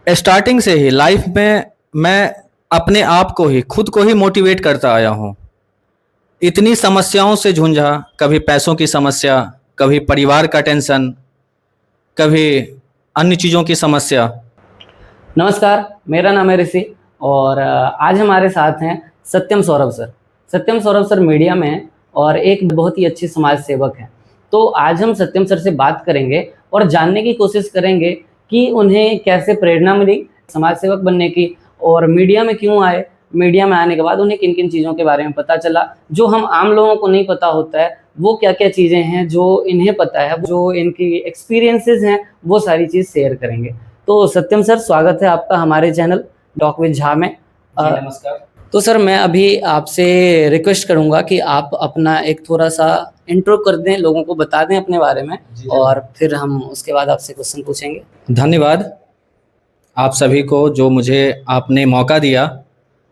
Starting से ही life में मैं अपने आप को ही खुद को ही मोटिवेट करता आया हूँ। इतनी समस्याओं से जूझा, कभी पैसों की समस्या, कभी परिवार का टेंशन, कभी अन्य चीज़ों की समस्या। नमस्कार, मेरा नाम है ऋषि और आज हमारे साथ हैं सत्यम सौरभ सर। सत्यम सौरभ सर मीडिया में हैं और एक बहुत ही अच्छे समाज सेवक हैं। तो आज हम सत्यम सर से बात करेंगे और जानने की कोशिश करेंगे कि उन्हें कैसे प्रेरणा मिली समाज सेवक बनने की और मीडिया में क्यों आए, मीडिया में आने के बाद उन्हें किन किन चीज़ों के बारे में पता चला जो हम आम लोगों को नहीं पता होता है, वो क्या क्या चीज़ें हैं जो इन्हें पता है, जो इनकी एक्सपीरियंसेस हैं, वो सारी चीज़ शेयर करेंगे। तो सत्यम सर, स्वागत है आपका हमारे चैनल टॉक विद झा में। नमस्कार। तो सर, मैं अभी आपसे रिक्वेस्ट करूंगा कि आप अपना एक थोड़ा सा इंट्रो कर दें, लोगों को बता दें अपने बारे में और फिर हम उसके बाद आपसे क्वेश्चन पूछेंगे। धन्यवाद आप सभी को जो मुझे आपने मौका दिया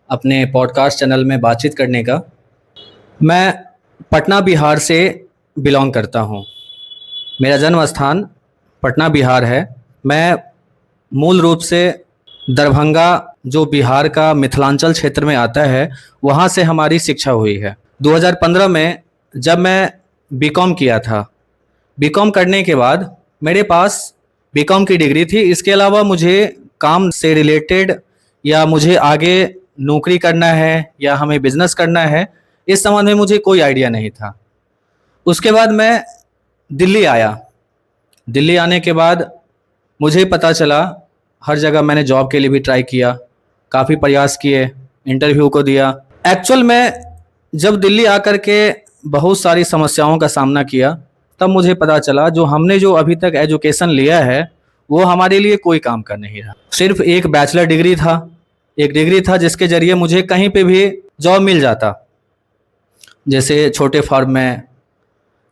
अपने पॉडकास्ट चैनल में बातचीत करने का। मैं पटना बिहार से बिलोंग करता हूँ। मेरा जन्म स्थान पटना बिहार है। मैं मूल रूप से दरभंगा, जो बिहार का मिथिलांचल क्षेत्र में आता है, वहाँ से हमारी शिक्षा हुई है। 2015 में जब मैं बीकॉम किया था, बीकॉम करने के बाद मेरे पास बीकॉम की डिग्री थी। इसके अलावा मुझे काम से रिलेटेड या मुझे आगे नौकरी करना है या हमें बिजनेस करना है, इस संबंध में मुझे कोई आइडिया नहीं था। उसके बाद मैं दिल्ली आया। दिल्ली आने के बाद मुझे पता चला, हर जगह मैंने जॉब के लिए भी ट्राई किया, काफ़ी प्रयास किए, इंटरव्यू को दिया। एक्चुअल में जब दिल्ली आकर के बहुत सारी समस्याओं का सामना किया, तब मुझे पता चला जो हमने जो अभी तक एजुकेशन लिया है वो हमारे लिए कोई काम का नहीं रहा। सिर्फ एक बैचलर डिग्री था, एक डिग्री था जिसके ज़रिए मुझे कहीं पे भी जॉब मिल जाता, जैसे छोटे फर्म में,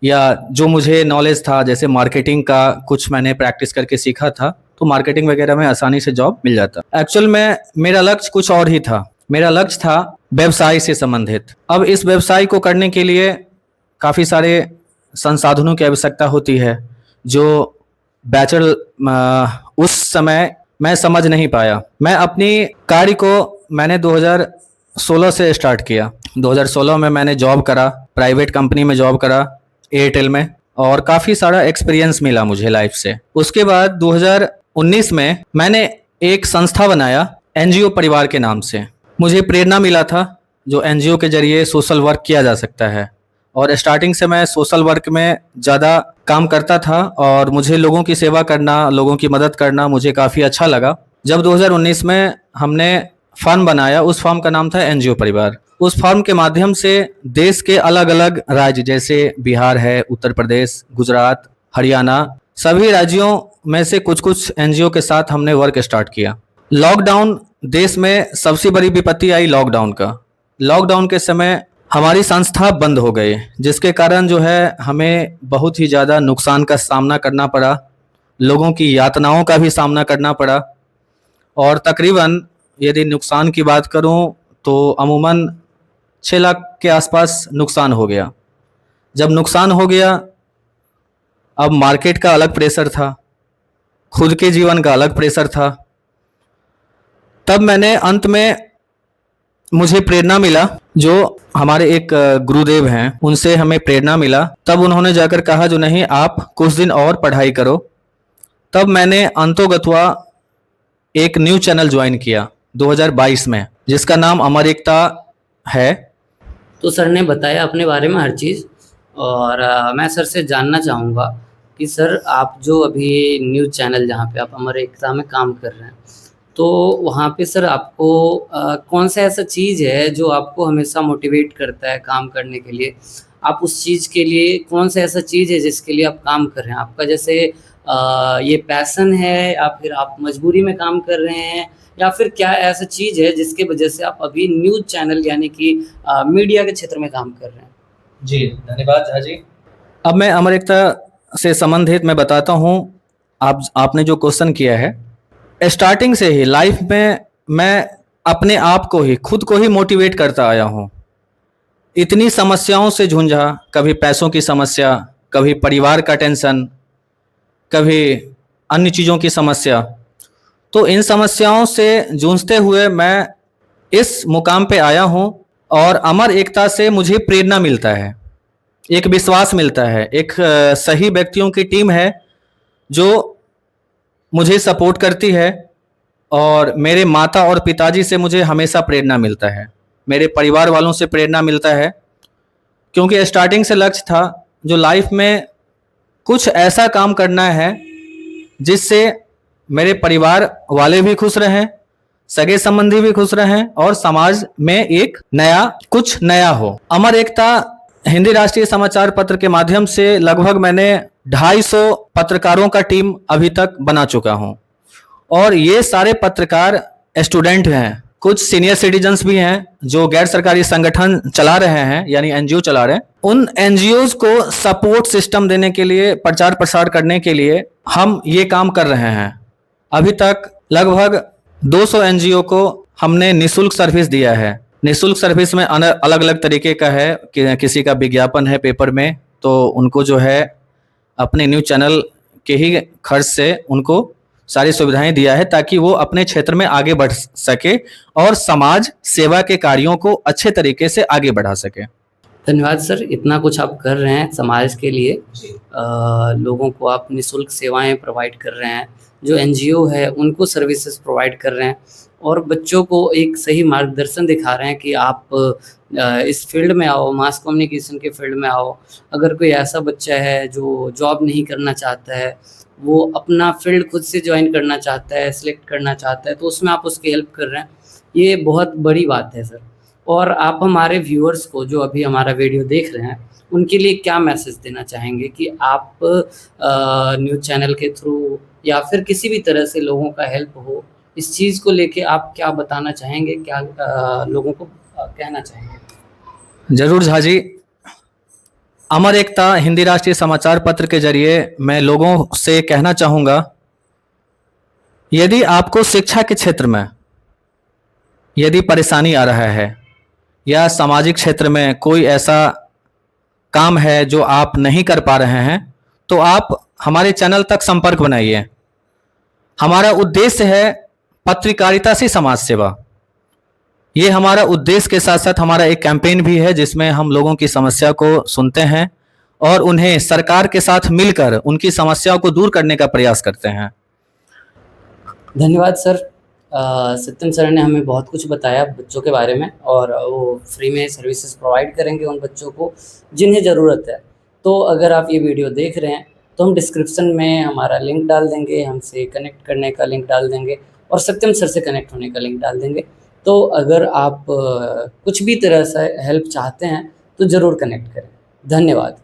या जो मुझे नॉलेज था जैसे मार्केटिंग का कुछ मैंने प्रैक्टिस करके सीखा था, तो मार्केटिंग वगैरह में आसानी से जॉब मिल जाता। एक्चुअल में मेरा लक्ष्य कुछ और ही था। मेरा लक्ष्य था व्यवसाय से संबंधित। अब इस व्यवसाय को करने के लिए काफ़ी सारे संसाधनों की आवश्यकता होती है, जो उस समय मैं समझ नहीं पाया। मैं अपनी कार्य को मैंने 2016 से स्टार्ट किया। 2016 में मैंने जॉब करा, प्राइवेट कंपनी में जॉब करा, एयरटेल में, और काफ़ी सारा एक्सपीरियंस मिला मुझे लाइफ से। उसके बाद 2019 में मैंने एक संस्था बनाया एनजीओ परिवार के नाम से। मुझे प्रेरणा मिला था जो एनजीओ के जरिए सोशल वर्क किया जा सकता है, और स्टार्टिंग से मैं सोशल वर्क में ज़्यादा काम करता था और मुझे लोगों की सेवा करना, लोगों की मदद करना मुझे काफ़ी अच्छा लगा। जब 2019 में हमने फर्म बनाया, उस फर्म का नाम था एनजीओ परिवार। उस फर्म के माध्यम से देश के अलग अलग राज्य, जैसे बिहार है, उत्तर प्रदेश, गुजरात, हरियाणा, सभी राज्यों में से कुछ कुछ एनजीओ के साथ हमने वर्क स्टार्ट किया। लॉकडाउन, देश में सबसे बड़ी विपत्ति आई लॉकडाउन का। लॉकडाउन के समय हमारी संस्था बंद हो गई, जिसके कारण जो है हमें बहुत ही ज़्यादा नुकसान का सामना करना पड़ा, लोगों की यातनाओं का भी सामना करना पड़ा। और तकरीबन यदि नुकसान की बात करूं तो अमूमन 6 लाख के आसपास नुकसान हो गया। जब नुकसान हो गया, अब मार्केट का अलग प्रेशर था, खुद के जीवन का अलग प्रेशर था। तब मैंने अंत में मुझे प्रेरणा मिला, जो हमारे एक गुरुदेव हैं, उनसे हमें प्रेरणा मिला। तब उन्होंने जाकर कहा जो नहीं, आप कुछ दिन और पढ़ाई करो। तब मैंने अंतोगत्वा एक न्यूज़ चैनल ज्वाइन किया 2022 में, जिसका नाम अमर एकता है। तो सर ने बताया अपने बारे में हर चीज़ और मैं सर से जानना चाहूँगा कि सर, आप जो अभी न्यूज़ चैनल जहाँ पे आप अमर एकता में काम कर रहे हैं, तो वहाँ पे सर आपको कौन सा ऐसा चीज़ है जो आपको हमेशा मोटिवेट करता है काम करने के लिए? आप उस चीज़ के लिए कौन सा ऐसा चीज़ है जिसके लिए आप काम कर रहे हैं? आपका जैसे ये पैशन है या फिर आप मजबूरी में काम कर रहे हैं, या फिर क्या ऐसा चीज़ है जिसके वजह से आप अभी न्यूज़ चैनल यानी कि मीडिया के क्षेत्र में काम कर रहे हैं? जी, धन्यवाद झा जी। अब मैं अमर एकता से संबंधित मैं बताता हूँ। आपने जो क्वेश्चन किया है, स्टार्टिंग से ही लाइफ में मैं अपने आप को ही खुद को ही मोटिवेट करता आया हूँ। इतनी समस्याओं से जूझा, कभी पैसों की समस्या, कभी परिवार का टेंशन, कभी अन्य चीज़ों की समस्या। तो इन समस्याओं से जूझते हुए मैं इस मुकाम पे आया हूँ और अमर एकता से मुझे प्रेरणा मिलता है, एक विश्वास मिलता है, एक सही व्यक्तियों की टीम है जो मुझे सपोर्ट करती है और मेरे माता और पिताजी से मुझे हमेशा प्रेरणा मिलता है, मेरे परिवार वालों से प्रेरणा मिलता है, क्योंकि स्टार्टिंग से लक्ष्य था जो लाइफ में कुछ ऐसा काम करना है जिससे मेरे परिवार वाले भी खुश रहें, सगे संबंधी भी खुश रहें और समाज में एक कुछ नया हो। अमर एकता हिंदी राष्ट्रीय समाचार पत्र के माध्यम से लगभग मैंने 250 पत्रकारों का टीम अभी तक बना चुका हूं और ये सारे पत्रकार स्टूडेंट हैं, कुछ सीनियर सिटीजन्स भी हैं जो गैर सरकारी संगठन चला रहे हैं, यानी एनजीओ चला रहे हैं। उन एनजीओज को सपोर्ट सिस्टम देने के लिए, प्रचार प्रसार करने के लिए हम ये काम कर रहे हैं। अभी तक लगभग 200 एनजीओ को हमने निःशुल्क सर्विस दिया है। निःशुल्क सर्विस में अलग अलग तरीके का है कि किसी का विज्ञापन है पेपर में तो उनको जो है अपने न्यूज़ चैनल के ही खर्च से उनको सारी सुविधाएं दिया है ताकि वो अपने क्षेत्र में आगे बढ़ सके और समाज सेवा के कार्यों को अच्छे तरीके से आगे बढ़ा सके। धन्यवाद सर, इतना कुछ आप कर रहे हैं समाज के लिए। लोगों को आप निःशुल्क सेवाएं प्रोवाइड कर रहे हैं, जो एनजीओ है उनको सर्विसेज प्रोवाइड कर रहे हैं और बच्चों को एक सही मार्गदर्शन दिखा रहे हैं कि आप इस फील्ड में आओ, मास कम्युनिकेशन के फील्ड में आओ। अगर कोई ऐसा बच्चा है जो जॉब नहीं करना चाहता है, वो अपना फील्ड खुद से ज्वाइन करना चाहता है, सिलेक्ट करना चाहता है, तो उसमें आप उसकी हेल्प कर रहे हैं, ये बहुत बड़ी बात है सर। और आप हमारे व्यूअर्स को जो अभी हमारा वीडियो देख रहे हैं उनके लिए क्या मैसेज देना चाहेंगे कि आप न्यूज़ चैनल के थ्रू या फिर किसी भी तरह से लोगों का हेल्प हो, इस चीज़ को लेके आप क्या बताना चाहेंगे, क्या लोगों को कहना चाहेंगे? जरूर झा जी, अमर एकता हिंदी राष्ट्रीय समाचार पत्र के जरिए मैं लोगों से कहना चाहूँगा, यदि आपको शिक्षा के क्षेत्र में यदि परेशानी आ रहा है या सामाजिक क्षेत्र में कोई ऐसा काम है जो आप नहीं कर पा रहे हैं तो आप हमारे चैनल तक संपर्क बनाइए। हमारा उद्देश्य है पत्रकारिता से समाज सेवा, ये हमारा उद्देश्य के साथ साथ हमारा एक कैंपेन भी है जिसमें हम लोगों की समस्या को सुनते हैं और उन्हें सरकार के साथ मिलकर उनकी समस्याओं को दूर करने का प्रयास करते हैं। धन्यवाद सर। सत्यम सर ने हमें बहुत कुछ बताया बच्चों के बारे में और वो फ्री में सर्विसेज प्रोवाइड करेंगे उन बच्चों को जिन्हें ज़रूरत है। तो अगर आप ये वीडियो देख रहे हैं तो हम डिस्क्रिप्शन में हमारा लिंक डाल देंगे, हमसे कनेक्ट करने का लिंक डाल देंगे और सत्यम सर से कनेक्ट होने का लिंक डाल देंगे। तो अगर आप कुछ भी तरह से हेल्प चाहते हैं तो ज़रूर कनेक्ट करें। धन्यवाद।